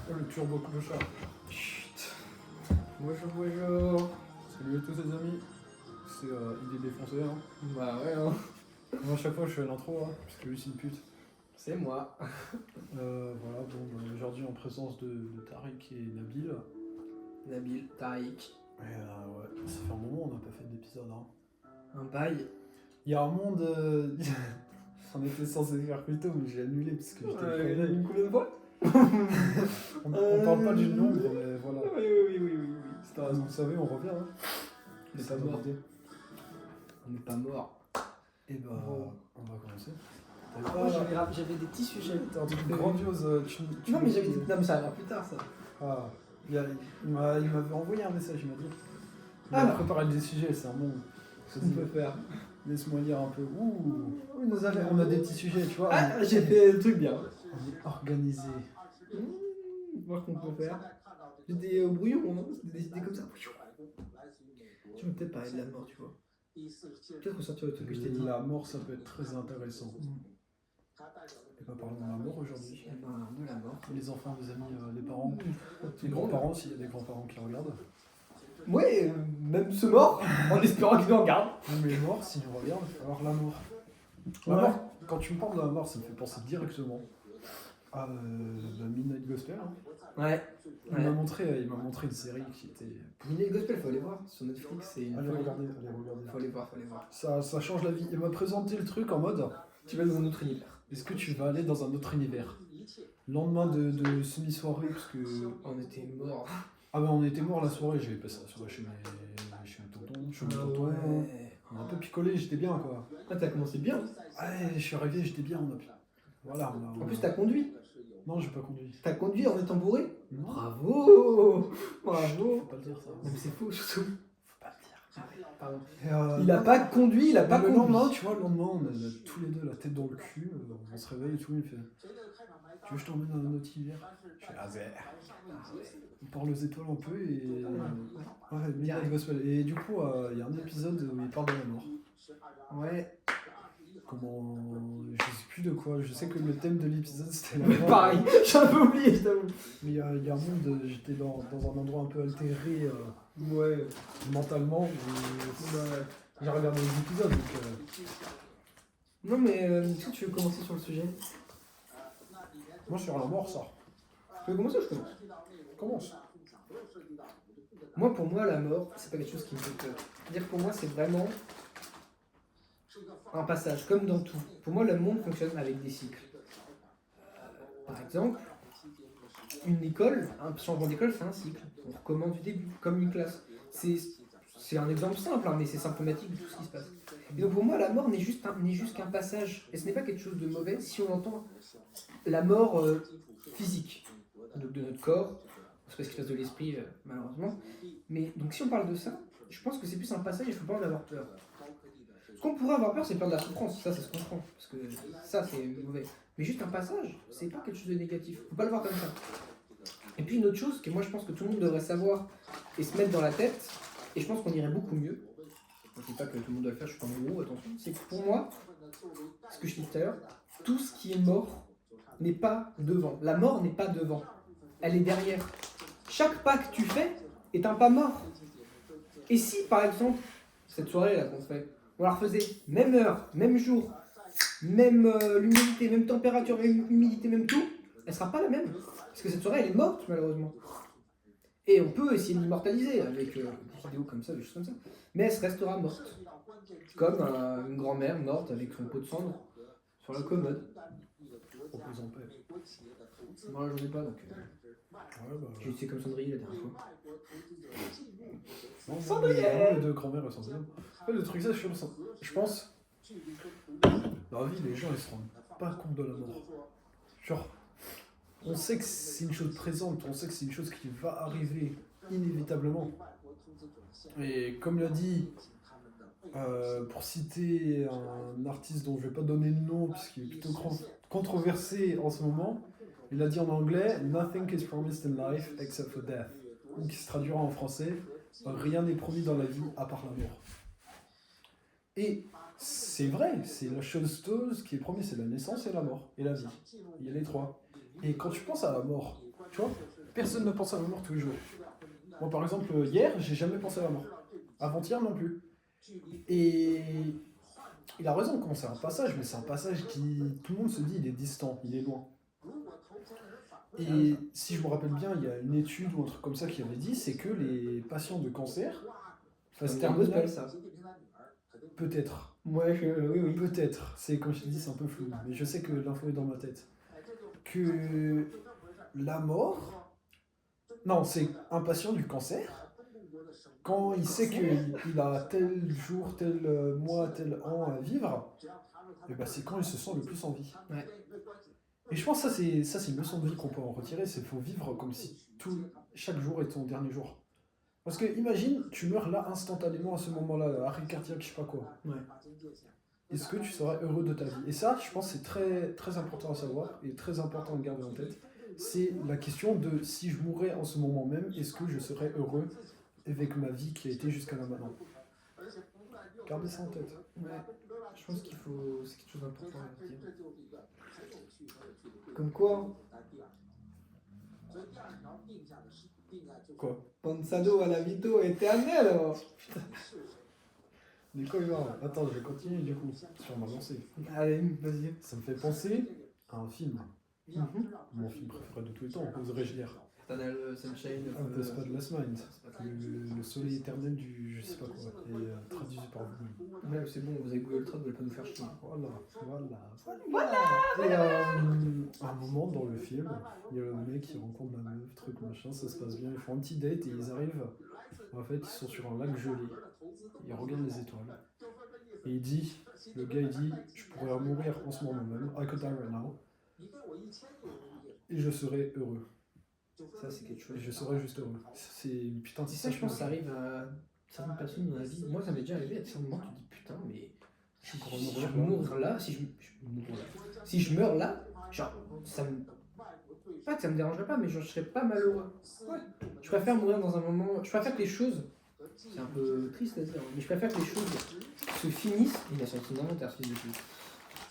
Le turbo clochard. Chut. Bonjour. Salut à tous les amis. C'est idée défoncée. Hein. Bah ouais, hein. Comme à chaque fois, je fais l'intro, hein, parce que lui, c'est une pute. C'est moi. Voilà, bon, aujourd'hui en présence de Tariq et Nabil. Nabil, Tariq. Et ouais, ça fait un moment, on n'a pas fait d'épisode. Hein. Un bail. Il y a un monde. On était censé faire plus tôt, mais j'ai annulé parce que j'étais crevé. Combien de fois? On parle pas du nombre, mais voilà. Oui. C'était vous savez, on revient. Hein. On est Ça pas va mort. aider. On n'est pas mort. Et bah, Bon. on va commencer. Moi, j'avais des petits sujets. T'as un truc grandiose. Non, mais j'avais des... Non, mais ça arrivera plus tard, ça. Ah, il m'avait envoyé un message, il m'a dit. Il Ah. m'a préparé des sujets, c'est un monde. Qu'est-ce qu'on peut faire? Laisse-moi lire un peu. Ouh, On on a des petits sujets, tu vois. Ah, j'ai fait le truc bien. On est organisé. Voir qu'on peut faire. J'étais au brouillon, hein. C'était des idées comme ça. Tu veux peut-être parler de la mort, tu vois. Peut-être ressortir le truc que je t'ai dit. La mort, ça peut être très intéressant. Et bah, parlons de la mort aujourd'hui. Eh ben, de la mort. Les enfants, les amis, les parents, les grands-parents, s'il y a des grands-parents qui regardent. Ouais, même ce mort, en espérant qu'il nous regarde. Même les morts, s'ils nous regardent, alors la mort. La Ouais. mort, quand tu me parles de la mort, ça me fait penser directement à la Midnight Gospel. Hein. Ouais. Il m'a montré une série qui était. Midnight Gospel, faut aller voir. Sur Netflix, c'est une Allez folie. regarder. Faut aller voir. Ça change la vie. Il m'a présenté le truc en mode Tu vas dans un autre univers. est-ce que tu vas aller dans un autre univers? Lendemain de semi-soirée, parce que. On était morts. Ah bah on était mort la soirée, j'avais passé la soirée chez mes tontons, chez mon tonton. On a un peu picolé, j'étais bien quoi. Ah, t'as commencé bien. Ouais, je suis arrivé, j'étais bien, Voilà, on a. En plus, t'as conduit. Non, j'ai pas conduit. T'as conduit en étant bourré. Non. Bravo. Faut Bravo. pas le dire ça. Non, mais c'est faux, surtout. Faut pas le dire. Pardon. Et, Il a pas conduit, il a pas le conduit. lendemain, tu vois, le lendemain, on a tous les deux la tête dans le cul, on se réveille et tout, il me fait tu veux que je t'emmène dans un autre univers? Je fais on parle aux étoiles un peu et. Ouais, Midnight Gospel. Et du coup, il y a un épisode où il parle de la mort. Ouais. Comment. Je sais plus de quoi, je sais que le thème de l'épisode c'était la mort. Pareil, j'ai un peu oublié, je t'avoue. Mais il y a un monde, j'étais dans un endroit un peu altéré Ouais. mentalement. Et j'ai regardé les épisodes donc. Non, mais est-ce que tu veux commencer sur le sujet? Moi, sur la mort, ça. Tu veux commencer ou je commence? Commence. Moi, pour moi, la mort, c'est pas quelque chose qui me fait peur. C'est-à-dire que pour moi, c'est vraiment un passage, comme dans tout. Pour moi, le monde fonctionne avec des cycles. Par exemple, une école, un changement d'école, c'est un cycle. On recommence du début, comme une classe. C'est un exemple simple, hein, mais c'est symptomatique de tout ce qui se passe. Et donc pour moi, la mort n'est juste qu'un passage. Et ce n'est pas quelque chose de mauvais si on entend la mort physique, donc de notre corps. On sait pas ce qui se passe de l'esprit, malheureusement. Mais donc si on parle de ça, je pense que c'est plus un passage, il ne faut pas en avoir peur. Ce qu'on pourrait avoir peur, c'est peur de la souffrance, ça se comprend, parce que ça c'est mauvais. Mais juste un passage, c'est pas quelque chose de négatif, faut pas le voir comme ça. Et puis une autre chose que moi je pense que tout le monde devrait savoir et se mettre dans la tête, et je pense qu'on irait beaucoup mieux, je ne dis pas que tout le monde doit le faire, je suis pas un gros, attention, c'est que pour moi, ce que je disais tout à l'heure, tout ce qui est mort n'est pas devant. La mort n'est pas devant, elle est derrière. Chaque pas que tu fais est un pas mort. Et si par exemple, cette soirée là qu'on fait, on la refaisait même heure, même jour, même l'humidité, même température, même humidité, même tout, elle sera pas la même. Parce que cette soirée elle est morte malheureusement. Et on peut essayer de l'immortaliser avec des vidéos comme ça, des choses comme ça. Mais elle restera morte. Comme une grand-mère morte avec son pot de cendre sur la commode. Repose en paix. Moi j'en ai pas donc. J'ai essayé comme Cendrillon la dernière fois. Non, Cendrier les deux grand-mères elles sont bien. Le truc ça, je pense. Dans la vie, les gens ils se rendent pas compte de la mort. Genre, on sait que c'est une chose présente, on sait que c'est une chose qui va arriver inévitablement. Et comme l'a dit, pour citer un artiste dont je vais pas donner le nom puisqu'il est plutôt controversé en ce moment, il a dit en anglais « Nothing is promised in life except for death », ou qui se traduira en français « Rien n'est promis dans la vie à part la mort ». Et c'est vrai, c'est la chose qui est promise, c'est la naissance et la mort, et la vie. Il y a les trois. Et quand tu penses à la mort, tu vois, personne ne pense à la mort tous les jours. Moi, par exemple, hier, j'ai jamais pensé à la mort. Avant-hier non plus. Et il a raison, comment c'est un passage, mais c'est un passage qui, tout le monde se dit, il est distant, il est loin. Et si je me rappelle bien, il y a une étude ou un truc comme ça qui avait dit, c'est que les patients de cancer, phase C'était un gospel, terminale, ça. peut-être, Ouais, oui. peut-être, c'est comme je te dis, c'est un peu flou, mais je sais que l'info est dans ma tête. Que la mort, non, c'est un patient du cancer, quand il sait qu'il a tel jour, tel mois, tel an à vivre, et ben c'est quand il se sent le plus en vie. Ouais. Et je pense que ça c'est une leçon de vie qu'on peut en retirer, c'est qu'il faut vivre comme si chaque jour est ton dernier jour. Parce que imagine, tu meurs là instantanément à ce moment-là, arrêt cardiaque, je sais pas quoi. Ouais. Est-ce que tu seras heureux de ta vie? Et ça, je pense que c'est très, très important à savoir et très important à garder en tête. C'est la question de si je mourrais en ce moment même, est-ce que je serais heureux avec ma vie qui a été jusqu'à là maintenant? Gardez ça en tête. Ouais. Je pense qu'il faut. C'est quelque chose d'important à dire. Comme quoi, Quoi? pensado à la vito éternelle. De quoi il parle? Attends, je vais continuer du coup sur ma lancée. Allez, vas-y. Ça me fait penser à un film. Mhm. Mon film préféré de tous les temps, oserais-je dire. Eternal Sunshine The Spotless Mind. Le soleil éternel du je sais pas quoi. Et traduit par vous. Ouais, c'est bon, vous avez Google Trad, vous allez pas nous faire chier. Voilà. Et à un moment dans le film, il y a le mec qui rencontre la meuf, truc machin, ça se passe bien, ils font un petit date et ils arrivent. En fait, ils sont sur un lac gelé. Ils regardent les étoiles. Et le gars il dit, je pourrais mourir en ce moment même, I could die right now. Et je serais heureux. Ça, c'est quelque chose. Et je serais juste heureux. C'est une putain de C'est ça, je pense que ça arrive à certaines personnes dans la vie. Moi, ça m'est déjà arrivé à certains moments, tu te dis putain, mais si je meurs là, si je meurs là, genre, ça me. Pas que ça me dérangerait pas, mais genre, je serais pas malheureux. Ouais. Je préfère mourir dans un moment. Je préfère que les choses. C'est un peu triste à dire, mais je préfère que les choses se finissent. Il a sorti une inventaire physique.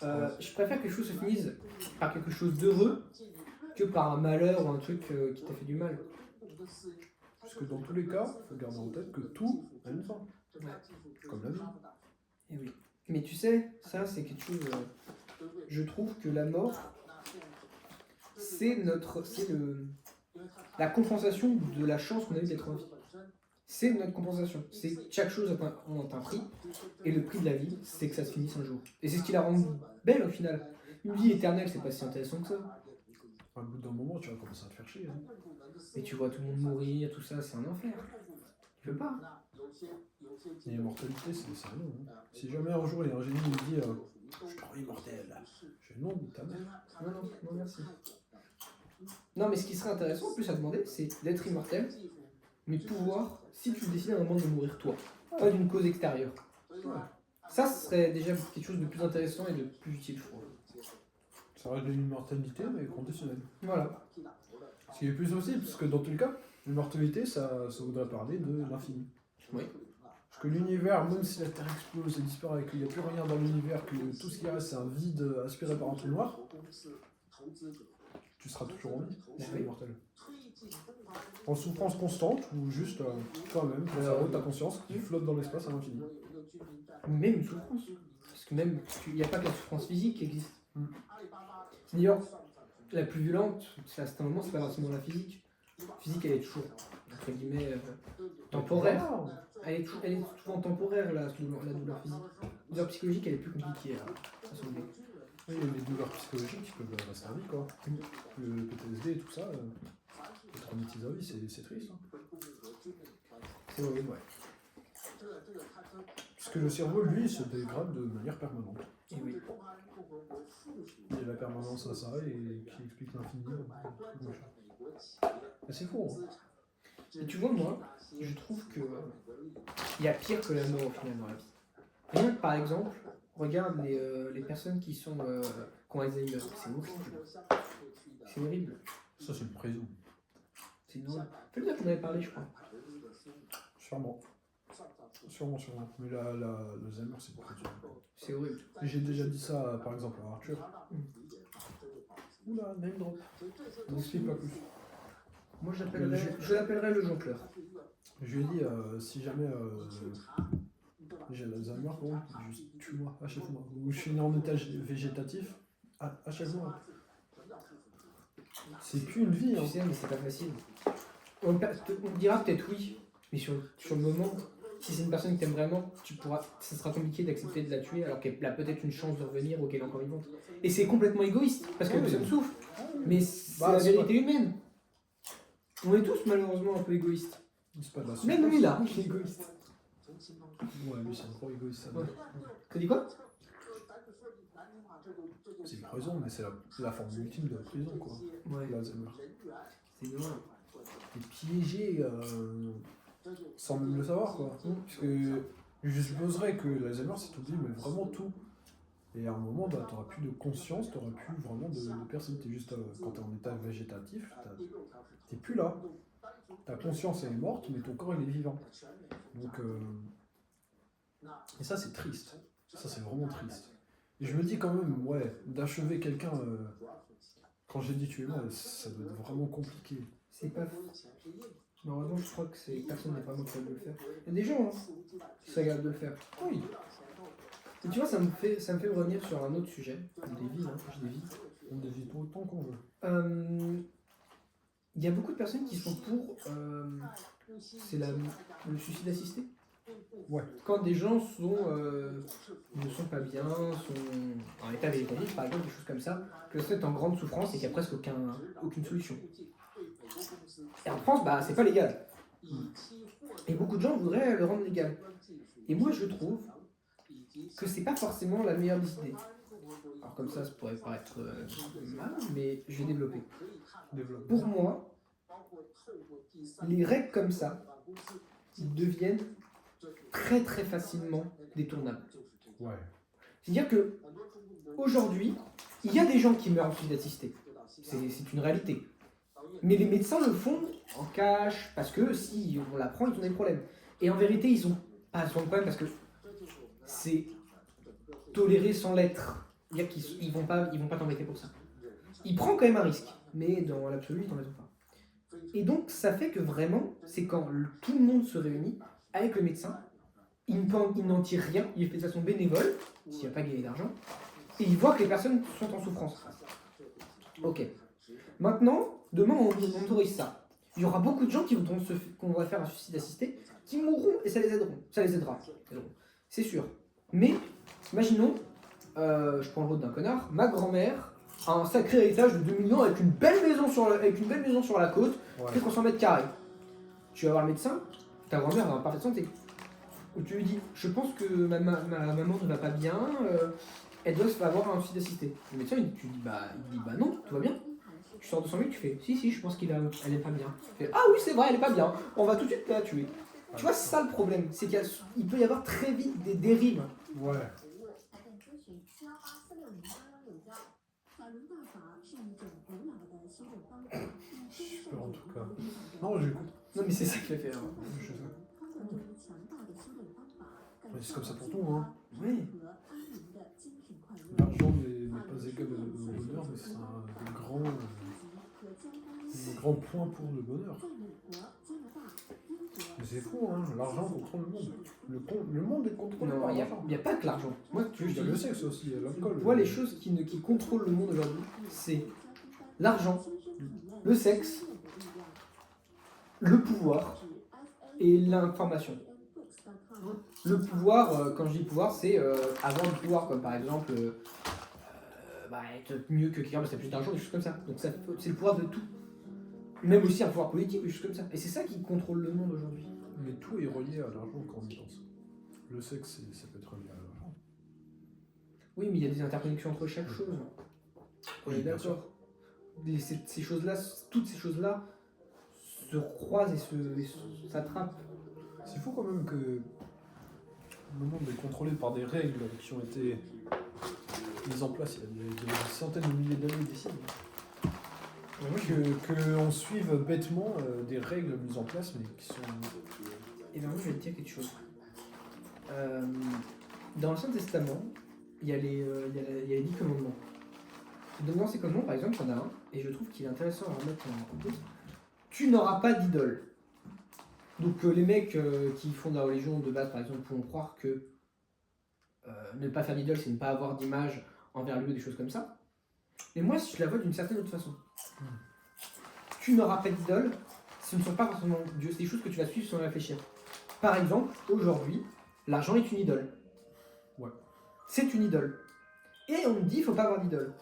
Je préfère que les choses se finissent par quelque chose d'heureux que par un malheur ou un truc qui t'a fait du mal. Parce que dans tous les cas, il faut garder en tête que tout a une fin. Ouais. Comme la vie. Et oui. Mais tu sais, ça c'est quelque chose. Je trouve que la mort, c'est la compensation de la chance qu'on a eu d'être en vie. C'est notre compensation. C'est chaque chose a un prix. Et le prix de la vie, c'est que ça se finisse un jour. Et c'est ce qui la rend belle au final. Une vie éternelle, c'est pas si intéressant que ça. Au bout d'un moment, tu vas commencer à te faire chier. Hein. Et tu vois tout le monde mourir, tout ça, c'est un enfer. Tu veux pas. Et l'immortalité, c'est rien. Hein. Si jamais un jour il y a un génie qui me dit je suis trop immortel, je dis non, ta mère. Non, merci. Non, mais ce qui serait intéressant en plus à demander, c'est d'être immortel, mais pouvoir, si tu décides à un moment de mourir toi, pas d'une cause extérieure. Ça, ce serait déjà quelque chose de plus intéressant et de plus utile, je trouve. Ça reste de l'immortalité, mais conditionnelle. Voilà. Ce qui est plus aussi, parce que dans tous les cas, l'immortalité, ça voudrait parler de l'infini. Oui. Parce que l'univers, même si la Terre explose et disparaît, qu'il n'y a plus rien dans l'univers, que tout ce qui reste c'est un vide aspiré par un trou noir, tu seras toujours en vie, tu seras immortel. En souffrance constante, ou juste toi-même, ton cerveau, ta conscience, qui flotte dans l'espace à l'infini. Même une souffrance. Parce que même, il n'y a pas que la souffrance physique qui existe. C'est d'ailleurs la plus violente, c'est à ce moment, c'est pas forcément la physique. La physique, elle est toujours, entre guillemets, temporaire. Elle est souvent temporaire, la douleur physique. La douleur psychologique, elle est plus compliquée à soulever. Oui, les douleurs psychologiques qui peuvent rester à vie, quoi. Le PTSD et tout ça, les traumatismes à vie, c'est triste. Hein. C'est horrible, ouais. Parce que le cerveau, lui, se dégrade de manière permanente. Et oui. Il y a la permanence à ça et qui explique l'infini. C'est fou, hein. Et tu vois, moi, je trouve que il y a pire que la mort au final dans la vie. Rien que par exemple, regarde les personnes qui ont Alzheimer. C'est horrible. C'est horrible. Ça, c'est une prison. C'est une horreur. Fais-le dire qu'on avait parlé, je crois. Sûrement. Sûrement, sûrement. Mais l'Alzheimer, c'est pas dur. C'est horrible. J'ai déjà dit ça, par exemple, à Arthur. Oula, name drop. N'explique pas plus. Moi, je l'appellerais le jongleur. Je lui ai dit, si jamais j'ai l'Alzheimer, bon, juste tue-moi, achève-moi. Ou je suis né en état végétatif, achève-moi. C'est plus une vie. Tu Hein. sais, mais c'est pas facile. On dira peut-être oui, mais sur le moment, si c'est une personne que t'aimes vraiment, ça sera compliqué d'accepter de la tuer alors qu'elle a peut-être une chance de revenir ou qu'elle est encore vivante. Et c'est complètement égoïste, parce que Oui. nous sommes souffre. Mais c'est Bah, la c'est vérité humaine. On est tous malheureusement un peu égoïstes. C'est pas de la Même souffrance. lui là, il est égoïste. Ouais, lui, c'est un gros égoïste. Ça. Ouais. T'as dit quoi? C'est une prison, mais c'est la forme ultime de la prison, quoi. Ouais, L'Alzheimer. c'est énorme. T'es piégé sans même le savoir, quoi. Parce que je supposerais que l'Alzheimer, c'est t'oublies, mais vraiment tout. Et à un moment, bah, t'auras plus de conscience, t'auras plus vraiment de personne. T'es juste, quand t'es en état végétatif, t'es plus là. Ta conscience, elle est morte, mais ton corps, il est vivant. Donc, et ça, c'est triste. Ça, c'est vraiment triste. Et je me dis quand même, ouais, d'achever quelqu'un, quand j'ai dit tuer moi, ça doit être vraiment compliqué. C'est pas. Malheureusement, je crois que personne n'est vraiment capable de le faire. Il y a des gens qui sont capables de le faire. Oui. Et tu vois, ça me fait revenir sur un autre sujet. Je dévie, je dévie. On dévie tout autant qu'on veut. Il y a beaucoup de personnes qui sont pour c'est le suicide assisté. Ouais. Quand des gens ne sont pas bien, sont en état végétatif, par exemple, des choses comme ça, que c'est en grande souffrance et qu'il n'y a presque aucune solution. Et en France, bah, c'est pas légal. Et beaucoup de gens voudraient le rendre légal. Et moi, je trouve que c'est pas forcément la meilleure des idées. Alors comme ça pourrait paraître mal, mais je vais développer. Pour moi, les règles comme ça deviennent très très facilement détournables. Ouais. C'est-à-dire que aujourd'hui, il y a des gens qui meurent en suicide assisté. C'est une réalité. Mais les médecins le font en cash, parce que si on l'apprend, ils ont des problèmes. Et en vérité, ils n'ont pas souvent de problème parce que c'est toléré sans l'être. C'est-à-dire qu'ils vont pas t'embêter pour ça. Ils prennent quand même un risque, mais dans l'absolu, ils t'embêtent pas. Et donc, ça fait que vraiment, c'est quand tout le monde se réunit avec le médecin, il n'en tire rien, il le fait de façon bénévole, s'il n'y a pas gagné d'argent, et il voit que les personnes sont en souffrance. Ok. Maintenant, demain, on autorise ça. Il y aura beaucoup de gens qu'on va faire un suicide assisté, qui mourront et ça les aidera. C'est sûr. Mais, imaginons, je prends le rôle d'un connard, ma grand-mère a un sacré héritage de 2 millions avec une belle maison sur la côte, fait qu'on 100 mètres carrés. Tu vas voir le médecin, ta grand-mère va en parfaite santé. Où tu lui dis, je pense que ma maman ne va pas bien, elle doit avoir un suicide assisté. Le médecin, il dit bah non, tout va bien. Tu sors de 100 000, tu fais, si, je pense qu'elle est pas bien. Tu fais, ah oui, c'est vrai, elle est pas bien, on va tout de suite la tuer. Tu vois, c'est ça le problème, c'est qu'il peut y avoir très vite des dérives. Ouais. Super en tout cas. Non, j'écoute. Non, mais c'est ça qui fait faire. Je sais. Mais c'est comme ça pour tout, hein. Oui. L'argent n'est pas égal au bonheur, mais c'est un grand point pour le bonheur. Mais c'est fou, hein. L'argent contrôle le monde. Le monde est contrôlé par l'argent. Il n'y a pas que l'argent. Moi, Il y a le sexe aussi, l'alcool. Moi, les choses qui contrôlent le monde aujourd'hui, c'est l'argent, le sexe, le pouvoir et l'information. Le pouvoir, quand je dis pouvoir, c'est avoir le pouvoir, comme par exemple être mieux que quelqu'un parce que t'as plus d'argent, des choses comme ça. Donc c'est le pouvoir de tout. Même aussi un pouvoir politique, des choses comme ça. Et c'est ça qui contrôle le monde aujourd'hui. Mais tout est relié à l'argent quand on y pense. Le sexe, ça peut être relié à l'argent. Oui, mais il y a des interconnexions entre chaque chose. On est d'accord. Ces choses-là, toutes ces choses-là se croisent et s'attrapent. C'est fou quand même que le monde est contrôlé par des règles qui ont été mises en place il y a des centaines de milliers d'années d'ici. Qu'on suive bêtement des règles mises en place, mais qui sont... Et bien moi je vais te dire quelque chose. Dans l'Ancien Testament, il y a les 10 commandements. Dans ces commandements, par exemple, il y en a un, et je trouve qu'il est intéressant à remettre en cause. Tu n'auras pas d'idole. Donc les mecs qui font de la religion de base, par exemple, pourront croire que ne pas faire d'idole, c'est ne pas avoir d'image envers lui ou des choses comme ça. Mais moi, je la vois d'une certaine autre façon. Tu n'auras pas d'idole, ce ne sont pas forcément Dieu, c'est des choses que tu vas suivre sans réfléchir. Par exemple, aujourd'hui, l'argent est une idole. Ouais. C'est une idole. Et on me dit, il ne faut pas avoir d'idole.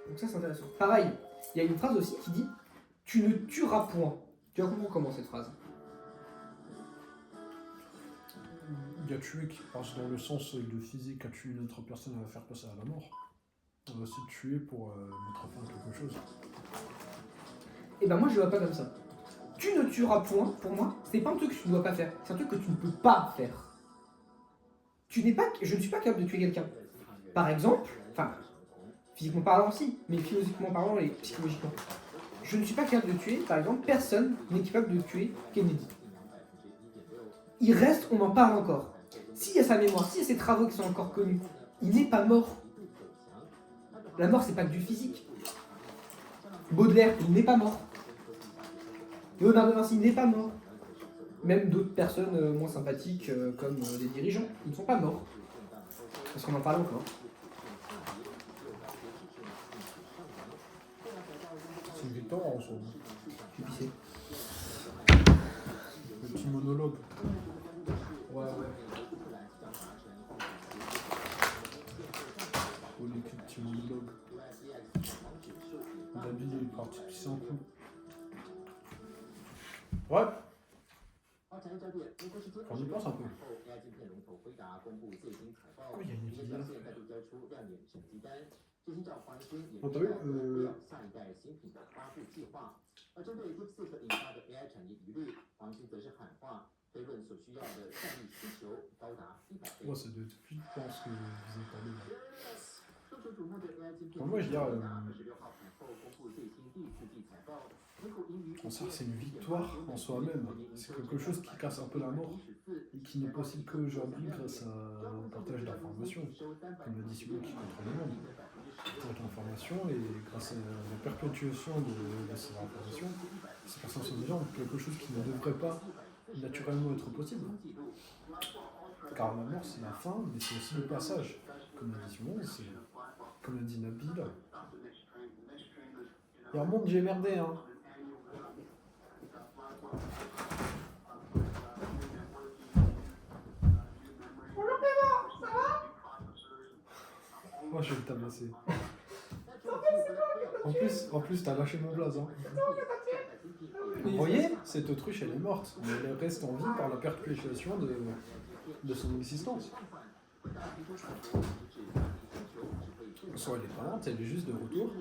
Donc ça, c'est intéressant. Pareil, il y a une phrase aussi qui dit « Tu ne tueras point ». Tu vas comprendre comment cette phrase. Il y a tuer qui passe dans le sens de physique, à tuer une autre personne à la faire passer à la mort. On va aussi tuer pour mettre fin à quelque chose. Et ben moi je le vois pas comme ça. Tu ne tueras point, pour moi, c'est pas un truc que tu ne dois pas faire, c'est un truc que tu ne peux pas faire. Je ne suis pas capable de tuer quelqu'un. Par exemple, enfin, physiquement parlant aussi, mais philosophiquement parlant et psychologiquement. Je ne suis pas capable de tuer, par exemple, personne n'est capable de tuer Kennedy. Il reste, on en parle encore. S'il y a sa mémoire, s'il y a ses travaux qui sont encore connus, il n'est pas mort. La mort, c'est pas que du physique. Baudelaire, il n'est pas mort. Léonard de Vinci n'est pas mort. Même d'autres personnes moins sympathiques, comme des dirigeants, ils ne sont pas morts. Parce qu'on en parle encore. C'est une victoire en soi. Je suis pissé. Le petit monologue. Ouais. Oh, les petits monologues. David il est parti pisser un coup. Ouais. On y pense un peu. Oh, il y a une vidéo. Oh, t'as vu ouais, ça doit être flippant ce que vous avez parlé là. Moi, je dirais. Ça, c'est une victoire en soi-même. C'est quelque chose qui casse un peu la mort et qui n'est possible qu'aujourd'hui grâce au partage d'informations, comme l'a dit Simon qui contrôle le monde. Avec l'information et grâce à la perpétuation de ces informations, ces personnes sont déjà quelque chose qui ne devrait pas naturellement être possible. Car la mort, c'est la fin, mais c'est aussi le passage. Comme l'a dit Simon, c'est comme l'a dit Nabil. Il remonte, j'ai merdé, hein. Moi, je vais le tabasser. En plus, t'as lâché mon blaze, hein. Vous voyez, cette autruche, elle est morte, mais elle reste en vie par la perpétuation de son existence. Soit elle est pas morte, elle est juste de retour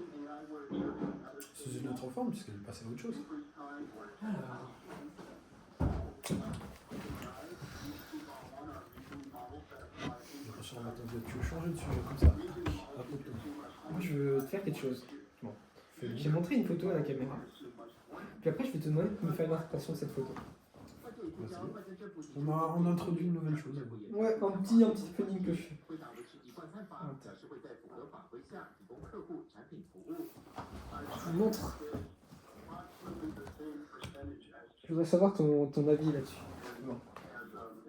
sous une autre forme, puisqu'elle est passée à autre chose. Tu veux changer de sujet comme ça? Moi je veux te faire quelque chose. Bon. J'ai montré une photo à la caméra. Puis après je vais te demander de me faire une interprétation de cette photo. On a introduit une nouvelle chose. Ouais, un petit coding que je fais. Je vous montre. Je voudrais savoir ton avis là-dessus. Bon.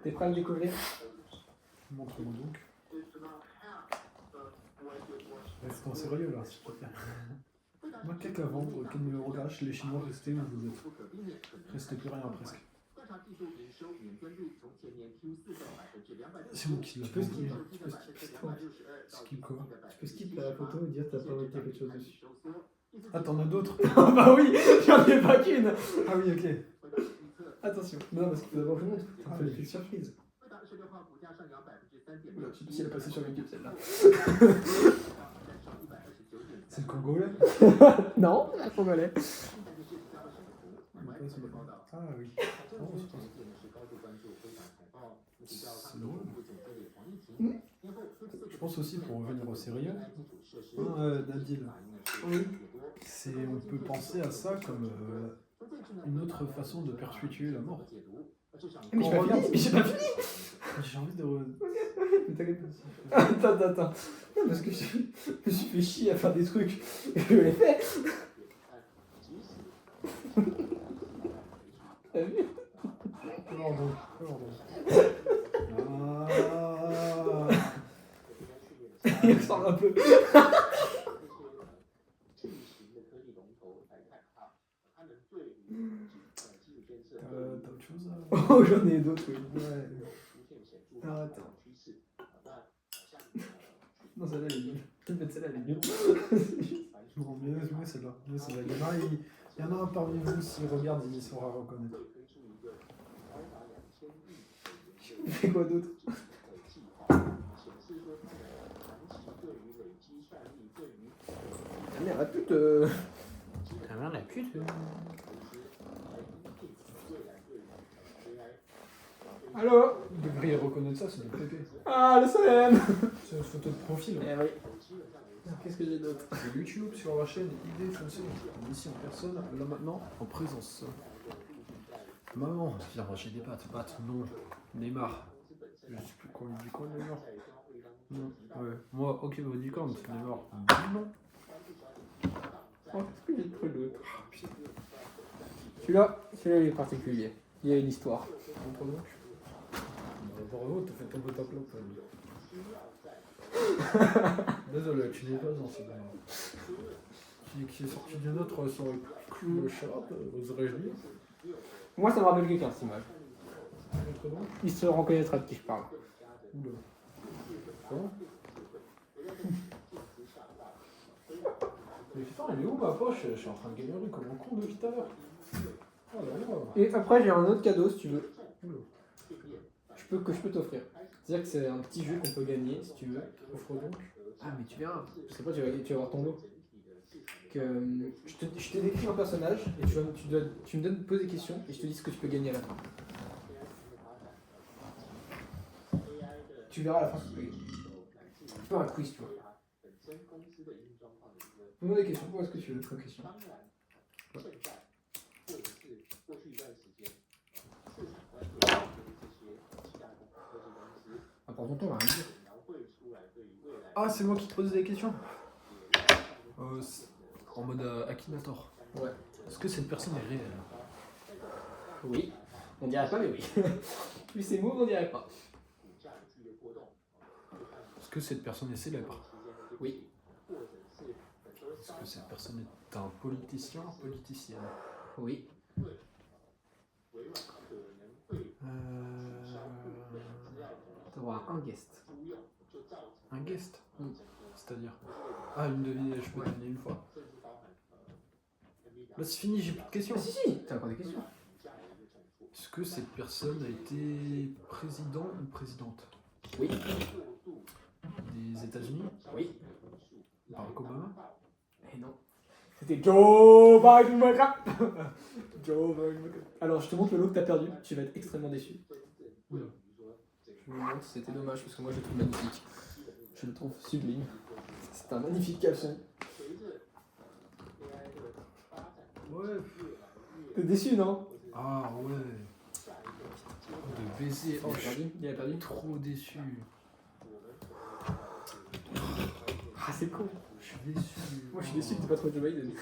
T'es prêt à le découvrir? Montre-moi donc. Restons sérieux là, s'il te plaît. Moi, quelqu'un à vendre, quel numéro d'âge, les Chinois, restez où vous êtes. Restez plus rien presque. C'est moi qui l'ai Tu peux fait. skip quoi? Skip quoi? Tu peux skip la photo et dire que t'as pas envie de quelque chose dessus. Ah, t'en as d'autres? Bah oui, j'en ai pas qu'une. Ah oui, ok. Attention. Non, parce qu'il faut d'abord que je montre. Ça fait l'effet de surprise. Je sais pas si elle est passée sur YouTube celle-là. C'est le Congolais? Non, c'est la congolais. Ah oui. Oh, c'est drôle. Je pense aussi, pour revenir au sérieux, Nabil, Oui. on peut penser à ça comme une autre façon de perpétuer la mort. Mais j'ai pas fini, mais j'ai pas fini. J'ai envie de. Mais t'inquiète pas. Attends. Non, parce que je me suis fait chier à faire des trucs. Et je l'ai fait. T'as vu? Pardon. Il ressemble un peu. T'as autre chose Oh, j'en ai d'autres, oui. Ouais. Ah, attends. Non, celle-là, elle est nulle. Je vais mettre celle-là, elle est nulle. Bon, mais celle-là. Il y en a un parmi vous, s'il regarde, il saura reconnaître. Il fait quoi d'autre? Ta mère, la pute. Ta mère, la pute. Allô? Vous devriez reconnaître ça, c'est du PP. Ah, le soleil. C'est une photo de profil. Eh oui. Qu'est-ce que j'ai d'autre? C'est YouTube sur la chaîne Idée Foncée. Ici en personne, là maintenant, en présence. Maman, viens manger des pâtes. Pâtes, non. Neymar. Je sais plus quoi, il dit quoi Neymar? Non. Ouais. Moi, ok, vous dites quand Neymar? Non. Oh, qu'est-ce que j'ai trouvé d'autre? Celui-là, il est particulier. Il y a une histoire. Contre donc. Bravo, t'as fait tomber ta clope. Désolé, tu n'es pas dans ce moment. Qui est sorti d'une autre sur le chat, vous aurez dit. Moi, ça me rappelle quelqu'un, cette image. Contre donc. Il se reconnaîtra de qui je parle. Oula. Comment? Mais putain, il est où ma poche? Je suis en train de galérer comme un con depuis tout à l'heure. Oh là là. Et après, j'ai un autre cadeau, si tu veux. Oula. Que je peux t'offrir. C'est-à-dire que c'est un petit jeu qu'on peut gagner, si tu veux. Offre donc. Ah, mais tu verras. Je sais pas, tu vas voir ton lot. Que, je te décris un personnage et tu me donnes poser des questions et je te dis ce que tu peux gagner à la fin. Tu verras à la fin ce que tu peux gagner. Tu peux un quiz, tu vois. Pose-moi des questions, pose ce que tu veux comme question. Prends ton temps, là, hein. Ah, c'est moi qui te pose des questions. En mode Akinator. Ouais. Est-ce que cette personne est réelle? Oui. On dirait pas, mais oui. Plus c'est mot, on dirait pas. Est-ce que cette personne est célèbre? Oui. Est-ce que cette personne est un politicien, politicienne? Oui. T'auras un guest. Un guest? C'est-à-dire? Ah, une devinette, je peux deviner une fois. Là, c'est fini, j'ai plus de questions. Ah, si, t'as encore des questions. Est-ce que cette personne a été président ou présidente? Oui. Des États-Unis? Oui. Barack Obama? Eh non. C'était Joe Biden. Joe Biden. Alors, je te montre le lot que t'as perdu. Tu vas être extrêmement déçu. Oula. Je vous montre, c'était dommage parce que moi je le trouve magnifique. Je le trouve sublime. C'est un magnifique caleçon. Ouais. T'es déçu, non? Ah ouais. De baiser. Oh, je suis Il a perdu. trop déçu. Ah, c'est con. Je suis déçu. Moi je suis déçu que t'aies pas trouvé Joe Biden.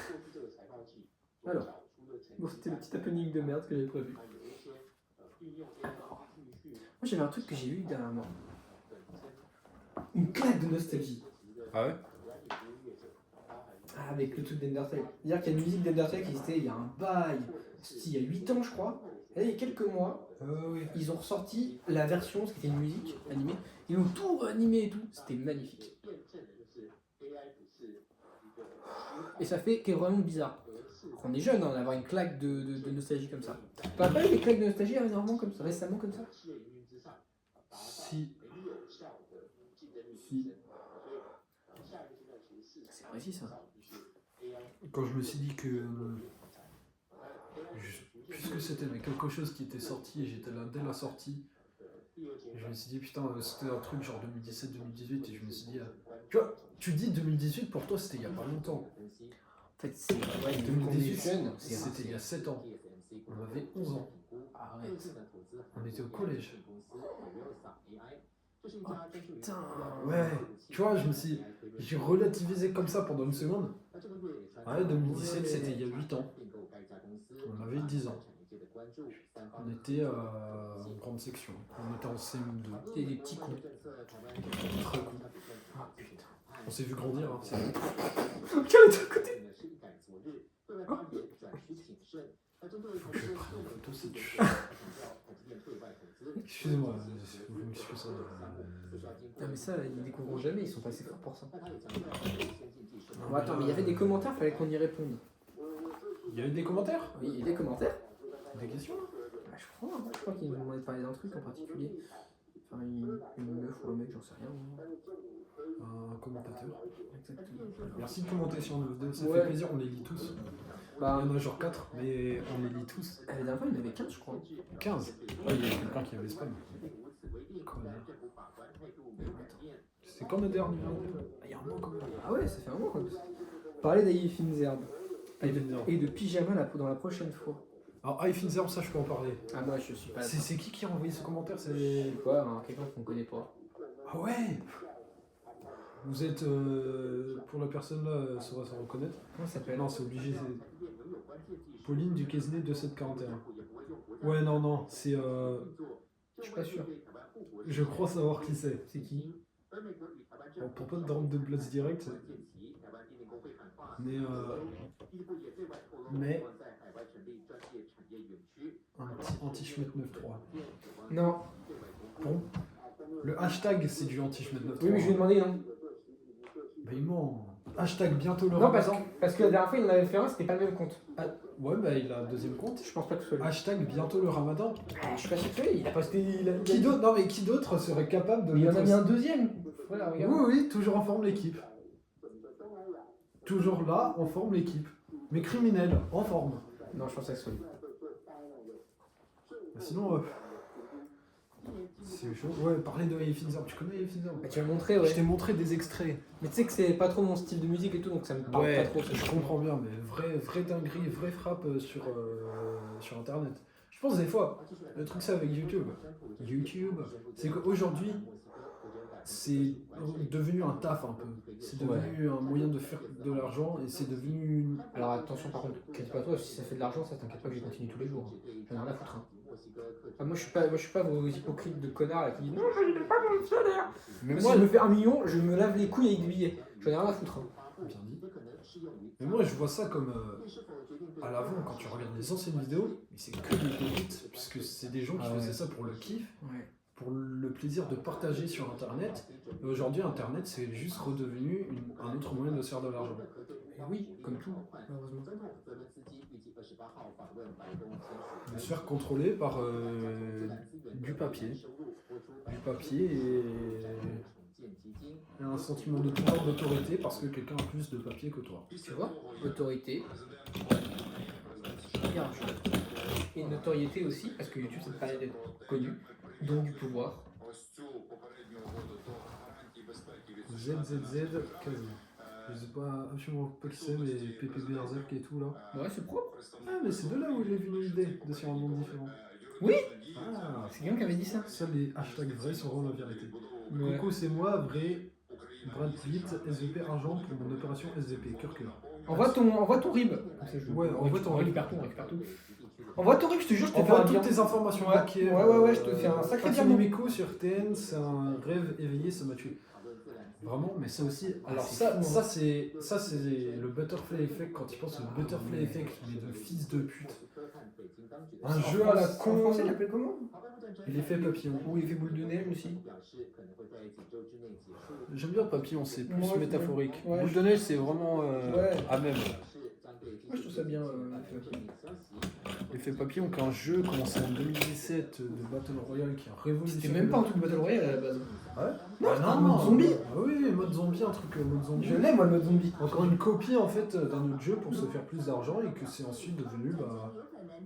Alors, bon, c'était le petit happening de merde que j'avais prévu. Moi j'avais un truc que j'ai eu dernièrement. Une claque de nostalgie. Ah ouais? Ah, avec le truc d'Undertale. C'est-à-dire qu'il y a une musique d'Undertale qui existait il y a un bail. C'était il y a 8 ans, je crois. Et là, il y a quelques mois, Oui. ils ont ressorti la version, ce qui était une musique animée. Ils ont tout animé et tout. C'était magnifique. Et ça fait qu'est vraiment bizarre. On est jeune, hein, d'avoir une claque de nostalgie comme ça. T'as pas eu des claques de nostalgie récemment comme ça? Si. C'est précis ça. Quand je me suis dit que. Puisque c'était quelque chose qui était sorti et j'étais là dès la sortie, je me suis dit putain, c'était un truc genre 2017-2018 et je me suis dit. Tu vois, tu dis 2018 pour toi c'était il y a pas longtemps. En fait, c'est 2018, c'était il y a 7 ans. On avait 11 ans. Ah Arrête. On était au collège. Oh putain. Ouais, tu vois, j'ai relativisé comme ça pendant une seconde. Ouais, 2017, c'était il y a 8 ans. On avait 10 ans. On était en grande section. On était en CM2. T'es des petits cons. Très cool. Ah putain. On s'est vu grandir. Hein, c'est- Quel est à côté? Faut que je prenne une photo, c'est du- Excusez-moi, vous m'excusez. Non mais ça, ils découvriront jamais, ils sont pas assez forts pour ça. Bon, attends, mais il y avait des commentaires, fallait qu'on y réponde. Il y a eu des commentaires? Oui, il y a des commentaires. Des questions? Bah, je crois qu'ils nous demandaient de parler d'un truc en particulier. Enfin, une meuf ou un mec, j'en sais rien. Un commentateur. Exactement. Merci de commenter sur nos vidéos, ça Ouais. fait plaisir, on les lit tous. Bah, Il y en a genre 4, mais on les lit tous. la dernière fois, il y en avait 15, je crois. 15. Ouais, il y a quelqu'un qui avait spam. Connard. C'est quand le dernier? Il y a un mois quand même. Ah ouais, ça fait un mois quand même. Parler d'Aïe-Finzerbe. Finzerbe. Et de pyjama dans la prochaine fois. Alors, Finzerbe, ça je peux en parler. Ah, moi, je suis pas. C'est qui a envoyé ce commentaire? C'est. C'est quoi, hein, quelqu'un qu'on connaît pas. Ah ouais! Vous êtes. Pour la personne là, ça va s'en reconnaître. Comment ça s'appelle? Non, c'est obligé. C'est Pauline du Quesnay 2741. Ouais, non, c'est. Je suis pas sûr. Je crois savoir qui c'est. C'est qui? Bon, pour pas te rendre de blast direct. Mais. Un petit anti-schmitt 93. Non. Bon. Le hashtag, c'est du anti-schmitt 93. Oui, mais je lui ai demandé non. Bah, il ment. Hashtag bientôt le Non, ramadan. parce que la dernière fois, il en avait fait un, c'était pas le même compte. Ah, ouais, bah, il a un deuxième compte. Je pense pas que ce soit lui. Hashtag bientôt le ramadan. Ah, je suis pas sûr que lui, il a posté. Qui d'autre? Non, mais qui d'autre serait capable de Mais il en a mettre mis un deuxième. Voilà, regarde. Oui, toujours en forme l'équipe. Toujours là, on forme l'équipe. Mais criminel, en forme. Non, je pense que ce soit lui. Sinon, c'est chaud. Ouais, parler de Finzerbe. Tu connais Finzerbe? Bah, tu vas le montrer, ouais. Je t'ai montré des extraits. Mais tu sais que c'est pas trop mon style de musique et tout, donc ça me parle Ouais, pas trop. je comprends bien, mais vraie dinguerie, vraie frappe sur Internet. Je pense des fois, le truc c'est avec YouTube. C'est qu'aujourd'hui, c'est devenu un taf un peu. C'est devenu un moyen de faire de l'argent et c'est devenu une... Alors attention, par contre, t'inquiète pas toi, si ça fait de l'argent, ça t'inquiète pas que je continue tous les jours. J'en ai rien à foutre. Hein. Ah, moi, je suis pas vos hypocrites de connards là, qui disent non, je ne pas mon salaire. Mais Moi, moi, si je me fais 1 million, je me lave les couilles avec des billets. J'en ai rien à foutre. Hein. bien dit. Mais moi, je vois ça comme à l'avant, quand tu regardes les anciennes vidéos, mais c'est que des pépites, puisque c'est des gens qui faisaient ça pour le kiff, Ouais. pour le plaisir de partager sur Internet. Et aujourd'hui, Internet, c'est juste redevenu un autre moyen de se faire de l'argent. Et oui, comme tout, malheureusement. De se faire contrôler par du papier. Du papier et un sentiment de pouvoir, d'autorité, parce que quelqu'un a plus de papier que toi. Tu vois, autorité. Regarde. Et notoriété aussi, parce que YouTube, ça te permet d'être connu, donc du pouvoir. ZZZ, quasi. Je sais pas absolument pas qui c'est, mais PPB Berserk et tout là. Ouais, c'est propre. Ah, mais c'est de là où j'ai vu l'idée de sur un monde différent. Oui. Ah, C'est quelqu'un qui avait dit ça. seuls les hashtags vrais seront la vérité. Ouais. Coucou, c'est moi, vrai. Brad Pitt, SVP argent pour mon opération SVP, cœur. Envoie ton RIB. Ouais, envoie ton on RIB. récupère tout, on récupère tout. Envoie ton RIB, je te jure, je te fais Envoie un toutes bien. tes informations Ouais, bancaires. ouais, je te fais un sacré Fatih virement. Miko sur TN, c'est un rêve éveillé, ça m'a tué. Vraiment, mais ça aussi. Alors c'est fou, ça c'est le butterfly effect quand tu penses au butterfly effect, mais de fils de pute. Un jeu à la En con. français, il l'appelle comment? L'effet papillon. Ou il fait boule de neige aussi. J'aime bien papillon, c'est plus Moi, métaphorique. ouais. Boule de neige, c'est vraiment Ouais. à même. Moi, je trouve ça bien. L'effet papillon, qu'un jeu commencé en 2017 de Battle Royale qui a révolutionné. C'était même pas un truc Battle Royale à la base. Ouais. Non, Ah c'était un mode zombie. Ah oui, mode zombie, un truc mode zombie. Je l'aime, moi, le mode zombie. Encore une copie en fait d'un autre jeu pour se faire plus d'argent et que c'est ensuite devenu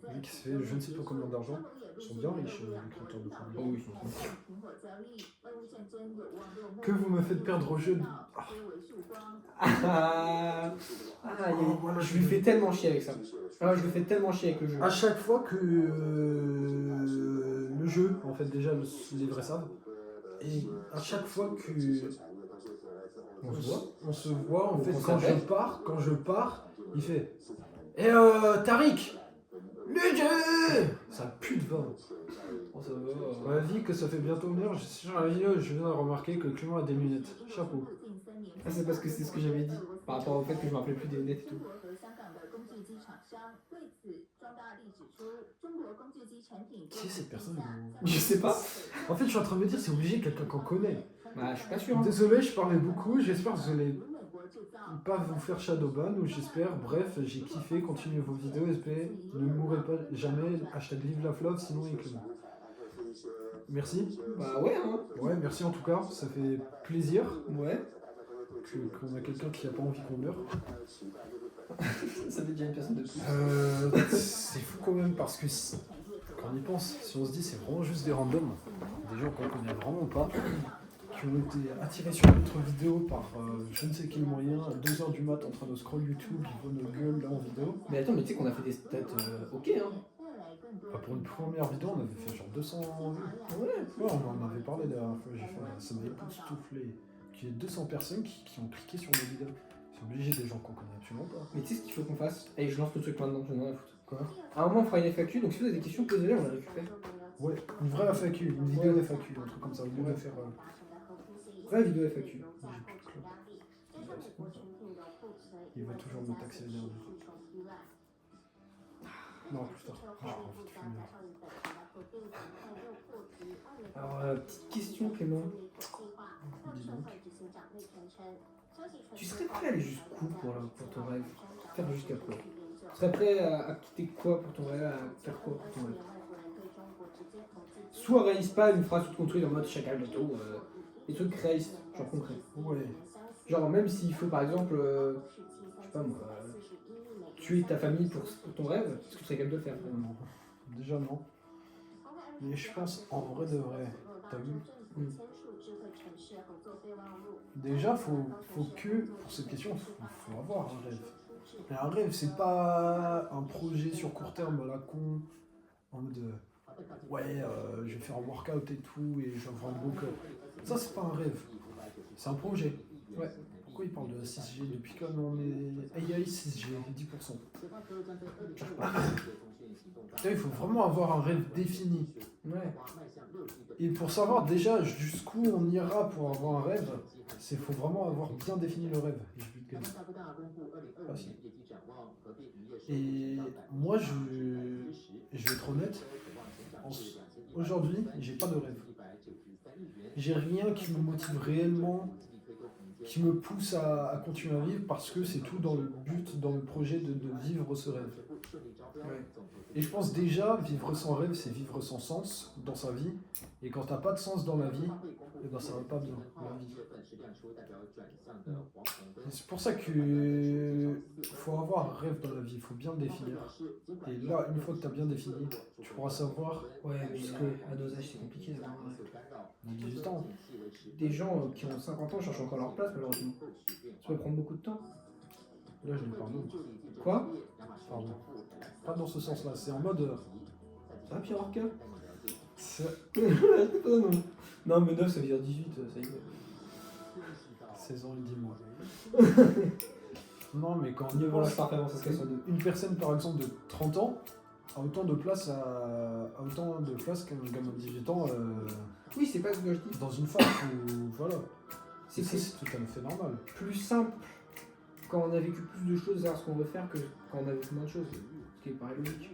un mec qui se fait je ne sais pas combien d'argent. Ils sont bien riches, les créateurs de contenu. Oh oui, ils sont Que vous me faites perdre au jeu de... Je lui fais tellement chier avec ça. Ah, je lui fais tellement chier avec le jeu. À chaque fois que le jeu, en fait déjà les vrais savent, et à chaque fois que on se voit, en fait quand je pars, il fait Tariq, le jeu. Ça pue de vin. Oh, ça va. Ma vie que ça fait bientôt une heure, sur la vidéo, je viens de remarquer que Clément a des lunettes. Chapeau. Ah, c'est parce que c'est ce que j'avais dit par rapport au fait que je me rappelais plus des lunettes et tout. Qui est cette personne? Je sais pas. En fait, je suis en train de me dire, c'est obligé quelqu'un qu'on connaît. Bah, je suis pas sûr. Hein. Désolé, je parlais beaucoup. J'espère que vous allez pas vous faire shadowban ou j'espère. Bref, j'ai kiffé. Continuez vos vidéos. Espérez, ne mourrez pas jamais. Hashtag live la fleuve, sinon il est Clément. Merci. Bah ouais, hein. Ouais, merci en tout cas. Ça fait plaisir Ouais. qu'on a quelqu'un qui a pas envie qu'on meure. Ça fait déjà une personne de plus. C'est fou quand même parce que quand on y pense, si on se dit c'est vraiment juste des randoms, des gens qu'on connaît vraiment pas, qui ont été attirés sur notre vidéo par je ne sais quel moyen, à 2h du mat en train de scroll YouTube, ils voient nos gueules là en vidéo. Mais attends, mais tu sais qu'on a fait des stats ok, hein. Bah, pour une première vidéo, on avait fait genre 200 vues. Ouais, on en avait parlé la dernière fois, ça m'avait époustouflé. Qu'il y ait 200 personnes qui ont cliqué sur nos vidéos. C'est obligé des gens qu'on connaît absolument pas. Mais tu sais ce qu'il faut qu'on fasse? Allez, je lance le truc maintenant, je n'en ai à foutre. Quoi? À un moment, on fera une FAQ, donc si vous avez des questions, posez-les, on les récupère. Ouais, une vraie FAQ, une vidéo FAQ, un truc comme ça, au lieu de faire. Vraie vidéo FAQ. Il va toujours me taxer le dernier. Non, plus tard. Alors, petite question, Clément. Dis donc. Tu serais prêt à aller jusqu'où pour ton rêve? Faire jusqu'à quoi? Tu serais prêt à quitter quoi pour ton rêve? À faire quoi pour ton rêve? Soit réalise pas une phrase toute construite en mode chacal d'auto, des trucs réalistes, genre concrets. Ouais. Genre, même s'il faut par exemple, je sais pas moi, tuer ta famille pour ton rêve, est-ce que tu serais capable de le faire? Non. Déjà non. Mais je pense en vrai de vrai, t'as vu? Déjà, faut que, pour cette question, faut avoir un rêve. Et un rêve, c'est pas un projet sur court terme à la con, en mode ouais, je vais faire un workout et tout, et je vais avoir un beau corps. Ça, c'est pas un rêve, c'est un projet. Ouais. Pourquoi il parle de la 6G depuis quand on est AI 6G, 10%? Il faut vraiment avoir un rêve défini. Ouais. Et pour savoir déjà jusqu'où on ira pour avoir un rêve, il faut vraiment avoir bien défini le rêve. Et moi, je vais être honnête, aujourd'hui, j'ai pas de rêve. J'ai rien qui me motive réellement, qui me pousse à continuer à vivre parce que c'est tout dans le but, dans le projet de vivre ce rêve. Ouais. Et je pense déjà, vivre sans rêve, c'est vivre sans sens dans sa vie. Et quand t'as pas de sens dans la vie, eh ben ça va pas bien, la vie. C'est pour ça que faut avoir un rêve dans la vie, il faut bien le définir. Et là, une fois que t'as bien défini, tu pourras savoir. Ouais, mais à nos âges, c'est compliqué d'avoir un rêve. On a 18 ans. Des gens qui ont 50 ans cherchent encore leur place, malheureusement. Ça peut prendre beaucoup de temps. Là, je l'ai pas nous. Quoi? Pardon. Pas dans ce sens-là, c'est en mode. Ça va, Pierre Arca? Non. Non, mais 9, ça veut dire 18, ça y est. 16 ans et 10 mois. Non, mais quand on y Voilà, pense, ça part ça se casse en deux. une personne par exemple de 30 ans a autant de place qu'un gamin de 18 ans Oui, c'est pas ce que je dis. dans une phase où voilà. C'est C'est tout à fait normal. plus simple quand on a vécu plus de choses à savoir ce qu'on veut faire que quand on a vécu moins de choses. Ce qui paraît logique.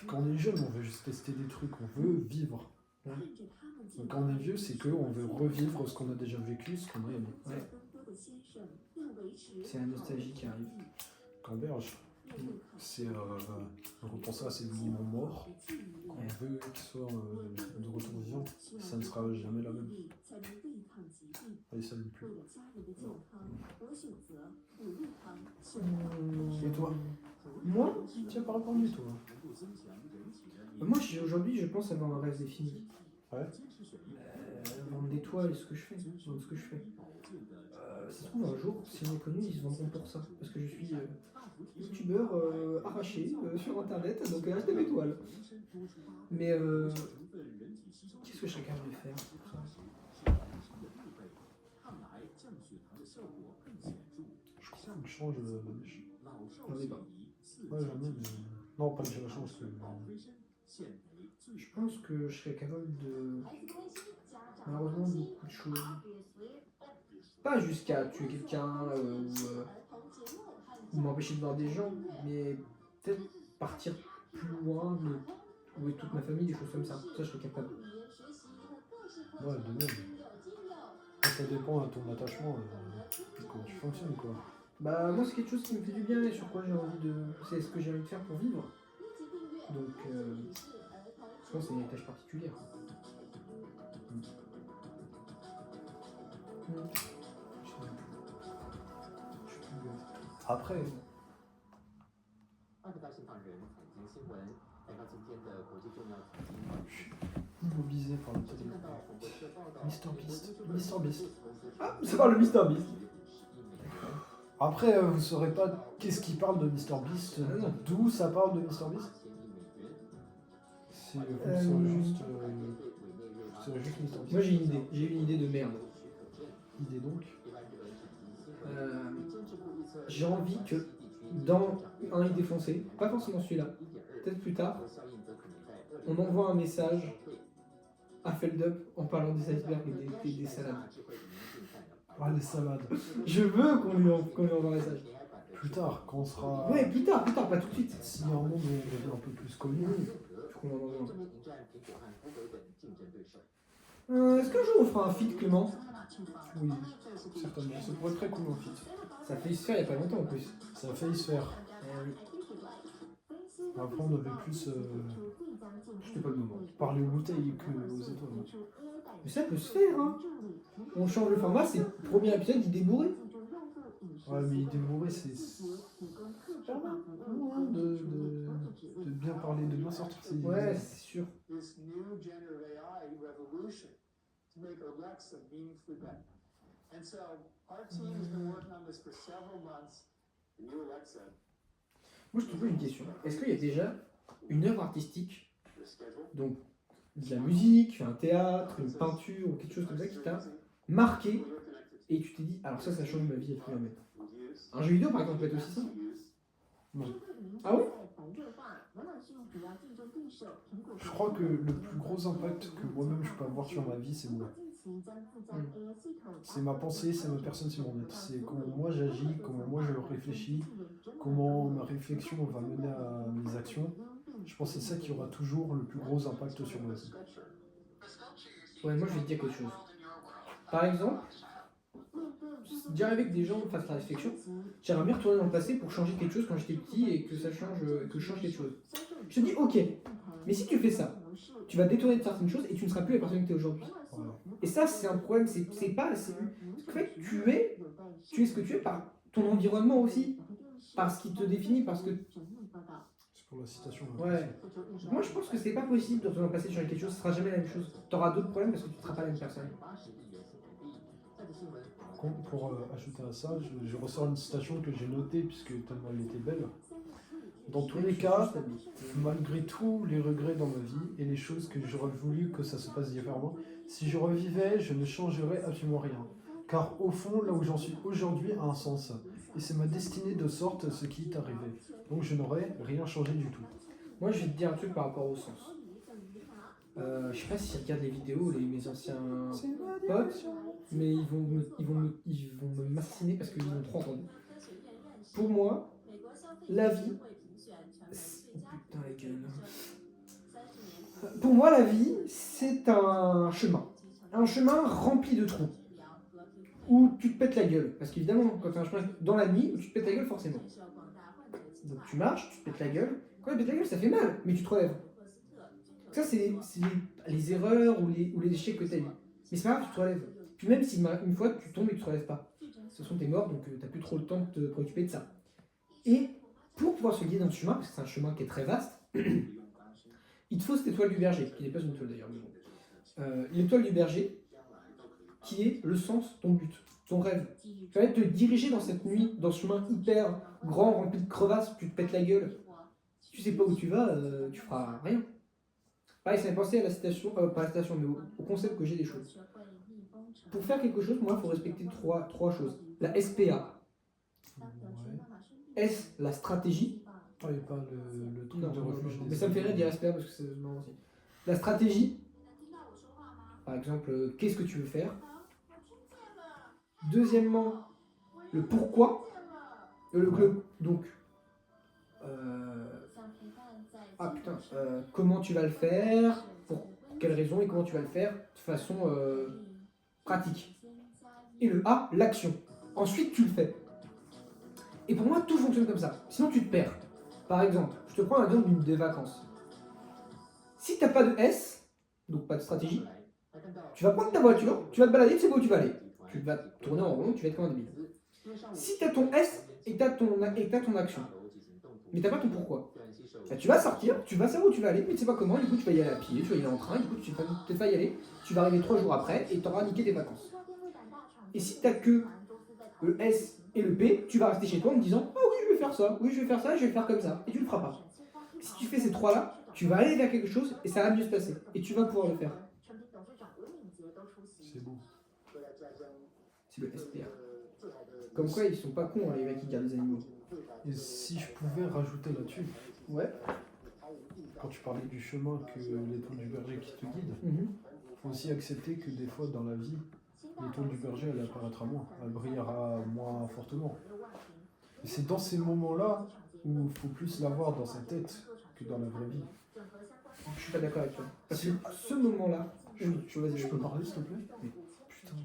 Quand on est jeune, on veut juste tester des trucs, on veut vivre. Ouais. Donc quand on est vieux, c'est qu'on veut revivre ce qu'on a déjà vécu, ce qu'on a aimé. Ouais. C'est la nostalgie qui arrive. Camberge, c'est repenser à ces moments morts. Quand on veut qu'ils soient de retour vivant, ça ne sera jamais la même. Allez, ça ne plus. Et toi? Moi? Tu as pas répondu, toi. Aujourd'hui, je pense avoir un rêve défini. Ouais. Vendre des toiles, ce que je fais. Vendre ce que je fais. Ça se trouve, un jour, si on est connu, ils se vendront pour ça. Parce que je suis youtubeur arraché sur internet, donc achetez mes toiles. Mais qu'est-ce que je serais capable de faire pour ça? Je crois qu'on change de niche. On est pas. Ouais, j'en ai, mais. Non, pas que j'ai la chance. Je pense que je serais capable de. Malheureusement, beaucoup de choses. Pas jusqu'à tuer quelqu'un ou m'empêcher de voir des gens, mais peut-être partir plus loin, où est toute ma famille, des choses comme ça. Ça, je serais capable. Ouais, de même. Ça dépend de ton attachement, comment tu fonctionnes, quoi. Bah, moi, c'est quelque chose qui me fait du bien et sur quoi j'ai envie de. C'est ce que j'ai envie de faire pour vivre. Donc, je pense que c'est une tâche particulière. Après, immobilisé par le télé. Mister Beast. Mister Beast. Ah, c'est pas le Mister Beast. Après, vous saurez pas qu'est-ce qui parle de Mister Beast, non. d'où ça parle de Mister Beast. C'est juste Mister Beast. Moi, j'ai une idée. J'ai une idée de merde. Idée donc. J'ai envie que dans un idée foncé, pas forcément celui-là, peut-être plus tard, on envoie un message à Feldup en parlant des icebergs et des salades. Ah, les salades. Je veux qu'on lui envoie un message. Plus tard, quand on sera. Ouais, plus tard, pas tout de suite. Si un monde devient un peu plus connu. Faut qu'on en envoie un. Est-ce qu'un jour on fera un feat, Clément? Oui, certainement. Ça pourrait être très cool en fait. Ça a failli se faire il y a pas longtemps en plus. Ça a failli se faire. Après, on avait plus C'était pas le moment. parlé aux bouteilles qu'aux étoiles. Mais ça peut se faire, hein. On change le format, c'est le premier épisode d'idée bourrée. Ouais, mais idée bourrée, c'est pas mal de bien parler, de bien sortir ses idées. Ouais, c'est sûr. Moi, je te pose une question. Est-ce qu'il y a déjà une œuvre artistique, donc de la musique, un théâtre, une peinture ou quelque chose comme ça qui t'a marqué et tu t'es dit, alors ça change ma vie à tout jamais. Un jeu vidéo, par exemple, peut être aussi ça? Non. Ah ouais? Je crois que le plus gros impact que moi-même je peux avoir sur ma vie, c'est moi. C'est ma pensée, c'est ma personne, c'est mon être. C'est comment moi j'agis, comment moi je réfléchis, comment ma réflexion va mener à mes actions. Je pense que c'est ça qui aura toujours le plus gros impact sur ma vie. Ouais, moi je vais te dire quelque chose. Par exemple, dire avec des gens fassent la réflexion, j'aimerais bien retourner dans le passé pour changer quelque chose quand j'étais petit et que ça change, que je change quelque chose. Je te dis ok, mais si tu fais ça, tu vas détourner de certaines choses et tu ne seras plus la personne que tu es aujourd'hui. Voilà. Et ça c'est un problème, c'est pas assez. En fait, tu es ce que tu es par ton environnement aussi, par ce qui te définit, parce que. C'est pour la citation. Ouais. Moi je pense que c'est pas possible de retourner dans le passé, changer quelque chose, ce sera jamais la même chose. Tu auras d'autres problèmes parce que tu ne seras pas la même personne. Pour ajouter à ça, je ressors une citation que j'ai notée puisque tellement elle était belle. Dans tous les cas, malgré tous les regrets dans ma vie et les choses que j'aurais voulu que ça se passe différemment, si je revivais, je ne changerais absolument rien. Car au fond, là où j'en suis aujourd'hui a un sens. Et c'est ma destinée de sorte ce qui est arrivé. Donc je n'aurais rien changé du tout. Moi je vais te dire un truc par rapport au sens. Je sais pas s'ils regardent les vidéos, mes anciens potes, mais ils vont me m'assassiner parce qu'ils ont trop entendu. Pour moi, la vie. Oh putain, la gueule. Pour moi, la vie, c'est un chemin. Un chemin rempli de trous. Où tu te pètes la gueule. Parce qu'évidemment, quand tu as un chemin dans la nuit, tu te pètes la gueule forcément. Donc tu marches, tu te pètes la gueule. Quand tu te pètes la gueule, ça fait mal, mais tu te relèves. Ça, c'est les erreurs ou les échecs que tu as eu. Mais c'est pas grave, tu te relèves. Puis même si une fois tu tombes et que tu te relèves pas, de toute façon t'es mort, donc t'as plus trop le temps de te préoccuper de ça. Et pour pouvoir se guider dans ce chemin, parce que c'est un chemin qui est très vaste, Il te faut cette étoile du berger, qui n'est pas une étoile d'ailleurs, mais bon. L'étoile du berger, qui est le sens, ton but, ton rêve. Tu vas te diriger dans cette nuit, dans ce chemin hyper grand, rempli de crevasses, tu te pètes la gueule. Si tu sais pas où tu vas, tu feras rien. Pareil, ça m'a pensé à la citation, pas à la citation, mais au concept que j'ai des choses. Pour faire quelque chose, moi, il faut respecter trois choses. La SPA. Ouais. S, la stratégie. Ah, et pas le truc Non, de refuge. mais ça me fait rire de dire SPA parce que c'est marrant aussi. La stratégie, par exemple, qu'est-ce que tu veux faire. Deuxièmement, le pourquoi. Donc, comment tu vas le faire, pour quelles raisons et comment tu vas le faire de façon pratique. Et le A, l'action. Ensuite, tu le fais. Et pour moi, tout fonctionne comme ça. Sinon, tu te perds. Par exemple, je te prends l'exemple des vacances. Si tu n'as pas de S, donc pas de stratégie, tu vas prendre ta voiture, tu vas te balader, tu sais pas où tu vas aller. Tu vas tourner en rond, tu vas être comme un débile. Si tu as ton S et que tu as ton action, mais tu n'as pas ton pourquoi, bah, tu vas sortir, tu vas savoir où tu vas aller, mais tu sais pas comment, du coup tu vas y aller à pied, tu vas y aller en train, du coup tu vas peut-être pas y aller, tu vas arriver 3 jours après et tu auras niqué tes vacances. Et si tu n'as que le S et le P, tu vas rester chez toi en te disant ah oui je vais faire ça, oui je vais faire ça, je vais faire comme ça, et tu le feras pas. Si tu fais ces trois-là, tu vas aller vers quelque chose et ça va mieux se passer, et tu vas pouvoir le faire. C'est beau. C'est le SPA. Comme quoi ils sont pas cons hein, les mecs qui gardent des animaux. Et si je pouvais rajouter là-dessus, Ouais. quand tu parlais du chemin que l'étoile du berger qui te guide, faut aussi accepter que des fois dans la vie, l'étoile du berger elle apparaîtra moins, elle brillera moins fortement. Et c'est dans ces moments-là où il faut plus l'avoir dans sa tête que dans la vraie vie. Je suis pas d'accord avec toi. Parce que ce moment-là, Je peux parler s'il te plaît? Mais putain,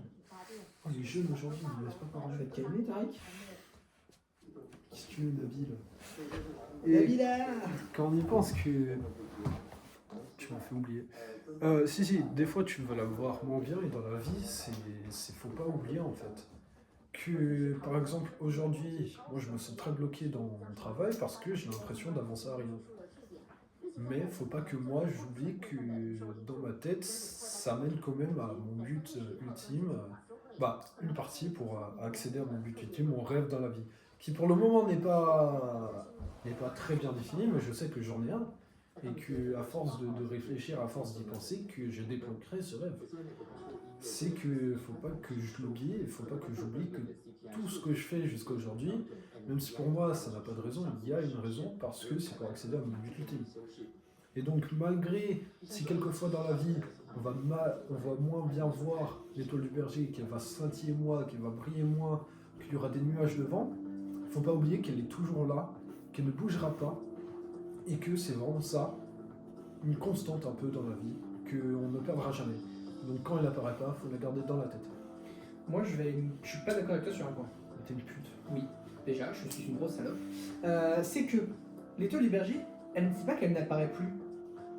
oh, les jeunes aujourd'hui ils ne laissent pas je parler. vais te calmer Tariq. Qu'est-ce que tu veux Nabil? Nabila. Quand on y pense que... Tu m'as fait oublier. Si, des fois tu vas la voir moins bien et dans la vie, faut pas oublier en fait. Que par exemple aujourd'hui, moi je me sens très bloqué dans mon travail parce que j'ai l'impression d'avancer à rien. Mais faut pas que moi j'oublie que dans ma tête, ça mène quand même à mon but ultime. Une partie pour accéder à mon but ultime, mon rêve dans la vie. Qui pour le moment n'est pas très bien défini, mais je sais que j'en ai un. Et que à force de réfléchir, à force d'y penser, que je débloquerai ce rêve. C'est que faut pas que je l'oublie, il faut pas que j'oublie que tout ce que je fais jusqu'à aujourd'hui, même si pour moi ça n'a pas de raison, il y a une raison parce que c'est pour accéder à mon but ultime. Et donc malgré si quelquefois dans la vie on va moins bien voir l'étoile du berger, qu'elle va scintiller moins, qu'elle va briller moins, qu'il y aura des nuages devant, faut pas oublier qu'elle est toujours là, qu'elle ne bougera pas, et que c'est vraiment ça, une constante un peu dans la vie, qu'on ne perdra jamais. Donc quand elle apparaît pas, faut la garder dans la tête. Moi je suis pas d'accord avec toi sur un point. T'es une pute. Oui, déjà, je suis une grosse salope. C'est que l'étoile du berger, elle ne dit pas qu'elle n'apparaît plus.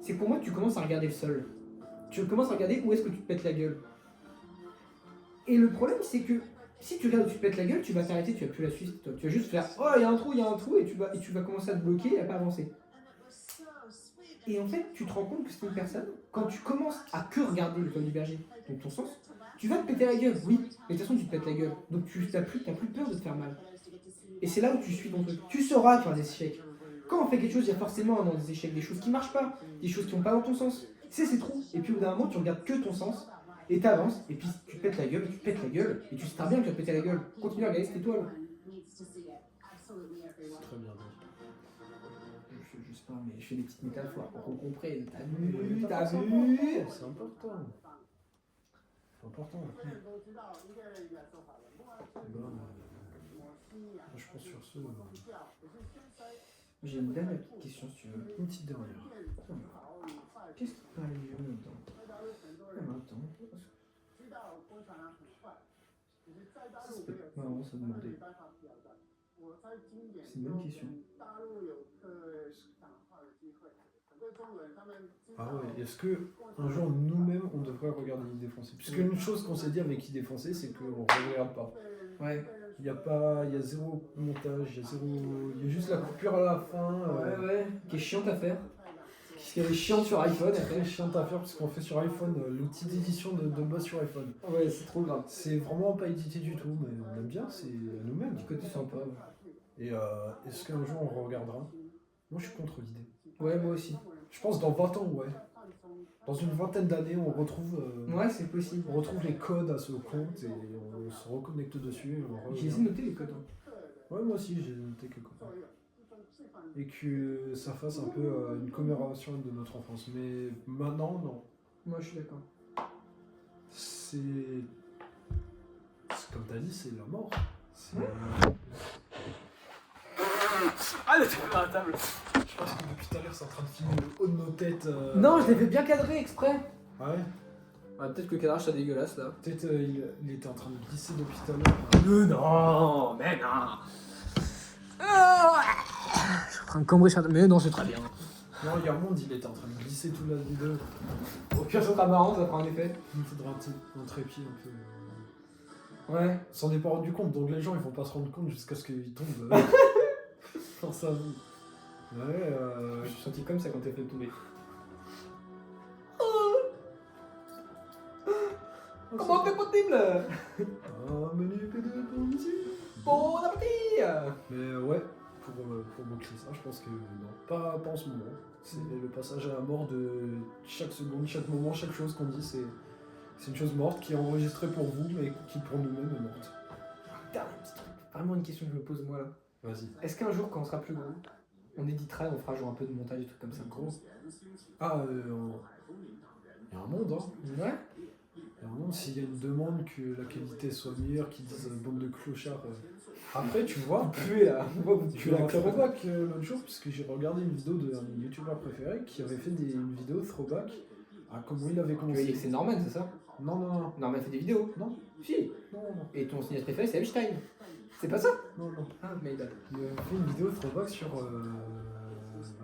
C'est pour moi que tu commences à regarder le sol. Tu commences à regarder où est-ce que tu te pètes la gueule. Et le problème, c'est que si tu regardes où tu te pètes la gueule, tu vas t'arrêter, tu vas plus la suivre. Tu vas juste faire oh, il y a un trou, et tu vas commencer à te bloquer et à pas avancer. Et en fait, tu te rends compte que c'est une personne, quand tu commences à que regarder l'étoile du berger, donc ton sens, tu vas te péter la gueule, oui, mais de toute façon, tu te pètes la gueule. Donc tu n'as plus peur de te faire mal. Et c'est là où tu suis ton truc. Tu sauras qu'il y aura des échecs. Quand on fait quelque chose, il y a forcément des échecs, des choses qui marchent pas, des choses qui vont pas dans ton sens. C'est ces trous. Et puis au bout d'un moment, tu regardes que ton sens, et tu avances, et puis tu te pètes la gueule, et tu sais très bien que tu vas te péter la gueule. Continue à regarder cette étoile. Très bien. Je sais pas, mais je fais des petites métaphores pour qu'on comprenne. T'as vu? C'est important. C'est important. Je pense sur ce. J'ai une dernière petite question si tu veux. Une petite dernière. Qu'est-ce qui peut aller mieux en même temps? C'est peut-être marrant ça demander. C'est une bonne question. Ah ouais, est-ce que un jour nous-mêmes on devrait regarder Idées Foncées? Puisque une chose qu'on s'est dit avec Idées Foncées, c'est qu'on ne regarde pas. Ouais. Il y a zéro montage, il y a juste la coupure à la fin. Ouais, qui est chiante à faire. qu'elle est chiante sur iPhone. C'est très chiant à faire parce qu'on fait sur iPhone l'outil d'édition de base sur iPhone. Ouais, c'est trop grave. C'est vraiment pas édité du tout, mais on aime bien, c'est nous-mêmes. Du côté sympa. Ouais. Et est-ce qu'un jour on regardera? Moi je suis contre l'idée. Ouais, moi aussi. Je pense dans 20 ans, ouais. Dans une vingtaine d'années, on retrouve, Ouais, c'est possible. on retrouve les codes à ce compte et on se reconnecte dessus. J'ai essayé de noter les codes. Hein. Ouais, moi aussi j'ai noté quelque part. Et que ça fasse un peu une commémoration de notre enfance. Mais maintenant, non. Moi, je suis d'accord. C'est comme t'as dit, c'est la mort. C'est... Ah, le truc dans la table. Je pense que depuis tout à l'heure, c'est en train de filmer le haut de nos têtes. Non, je l'ai fait bien cadrer exprès. Ah ouais. Ouais, peut-être que le cadrage, c'est dégueulasse là. Peut-être il était en train de glisser depuis tout à l'heure. Non, mais non. Je suis en train de cambrer sur... Mais non, c'est très bien. Non, il y a un monde, il était en train de glisser toute la vidéo. Au pire, ça sera marrant, ça fera un effet. Il me faudra un trépied un peu. Ouais. On s'en est pas rendu compte, donc les gens ils vont pas se rendre compte jusqu'à ce qu'ils tombent. Force à vous. Ouais, Je suis senti comme ça quand t'es fait tomber. Comment c'est possible? Un menu P2 pour monsieur. Bon appétit. Mais ouais, pour boucler ça, je pense que non, pas en ce moment. C'est le passage à la mort de chaque seconde, chaque moment, chaque chose qu'on dit, c'est une chose morte qui est enregistrée pour vous, mais qui pour nous-mêmes est morte. Dernier petit truc. Vraiment une question que je me pose moi là. Vas-y. Est-ce qu'un jour, quand on sera plus gros, on éditera et on fera genre un peu de montage, des trucs comme ça? Gros. Ah, il y a un monde, hein. Ouais. Il y a un monde, s'il y a une demande que la qualité soit meilleure, qu'ils disent bande de clochards. Après, tu vois, Puer là. tu l'as throwback l'autre jour, puisque j'ai regardé une vidéo d'un youtubeur préféré qui avait fait une vidéo throwback à comment il avait Tu commencé. veux dire que c'est Norman, c'est ça? Non, non, non. Norman fait des vidéos. Non, Si. non, non. Et ton cinéaste préféré, c'est Einstein. C'est pas ça? Non, non. Ah, mais bad. Il avait fait une vidéo throwback sur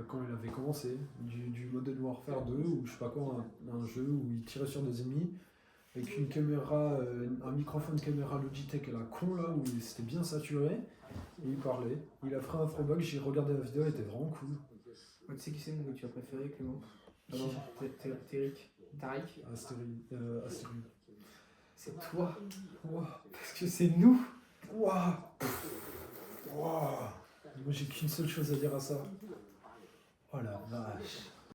quand il avait commencé, du Modern Warfare 2 ou je sais pas quoi, un jeu où il tirait sur des ennemis avec une caméra, un microphone caméra Logitech à la con là où c'était bien saturé et il parlait. Il a fait un throwback, j'ai regardé la vidéo, elle était vraiment cool. Tu sais qui c'est mon youtubeur préféré, Clément? Qui? Tariq. Tariq. Astéroïde. C'est toi. Ouah. Parce que c'est nous. Ouah. Ouah. Moi j'ai qu'une seule chose à dire à ça.